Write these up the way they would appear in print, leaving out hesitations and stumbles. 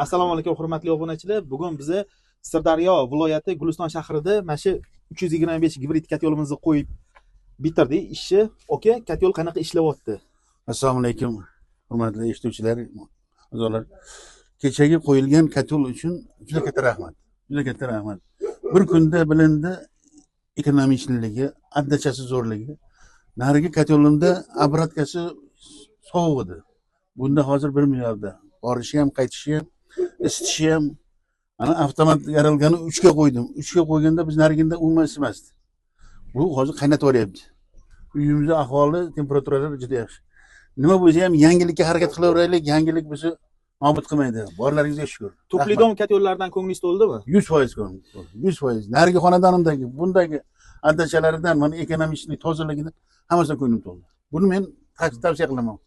Assalomu alaykum hurmatli obunachilar. Bugun bizni Sirdaryo viloyati Guliston shahrida mana shu 325 gibrid katyolimizni qo'yib bitirdik. Ishchi oka, katyol qanaqa ishlayapti? Assalomu alaykum hurmatli eshituvchilar, a'zolar. Kechagi qo'yilgan katyol uchun juda katta rahmat. Juda katta rahmat. Bir kunda bilindi ekonomichligi, addachasi zo'rligi. Narigi katyolimda obrotkasi sovuq edi. Bunda hozir 1 milliardda. Borishi ham, qaytishi ham, isitishi ham. Ana avtomat yaralgani 3 ga qo'ydim. 3 ga qo'yganda biz narigida umuman isimasdi. Bu hozir qaynatib oryapti. Uyimizda ahvoli, temperaturalari juda yaxshi. Nima bo'lsa ham yangilikka harakat qilaveraylik, yangilik bizni nobud qilmaydi. Borlaringizga shukr. To'plidom katyollardan ko'nglingiz to'ldimi? 100% ko'nglim to'ldi. 100%. Narigi xonadonimdagi bundagi addachalaridan, mana ekonomiklik, tozaligidan hammasidan ko'nglim to'ldi. Buni men tavsiya qilaman.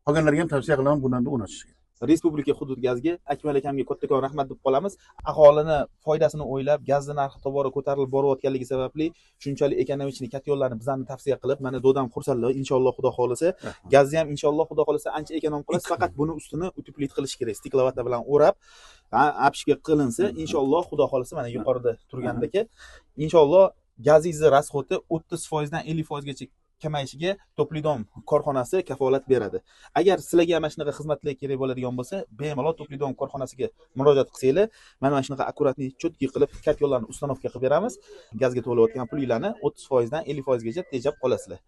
Qolganlarga ham tavsiya qilaman bundan o'rnatishga. Respublika hudud gazga Akmal akamga kattakon rahmat deb qolamiz. Aholini foydasini o'ylab, gazni narxi tobora ko'tarilib borayotganligi sababli shunchalik ekonomik katyollarni bizlarni tavsiya qilib, mana dodam xursandlar. Inshaalloh Xudo xolisa, gazni ham inshaalloh Xudo xolisa ancha ekonom qilasiz. Faqat buni ustini utuplit qilish kerak. Stiklovata bilan o'rab, apishga qilinsa, inshaalloh Xudo xolisa mana yuqorida turgandagi, inshaalloh gazingizni rasxoti 30% dan 50% gacha kamayishiga To'plidom korxonasi kafolat beradi. Agar sizlarga mana shunaqa xizmatlar kerak bo'ladigan bo'lsa, bemalol To'plidom korxonasiga murojaat qilsanglar, mana shunaqa akkuratni, chotki qilib katyollarni ustanovka qilib beramiz. Gazga to'layotgan pulinglarni 30% dan 50% gacha tejab qolasizlar.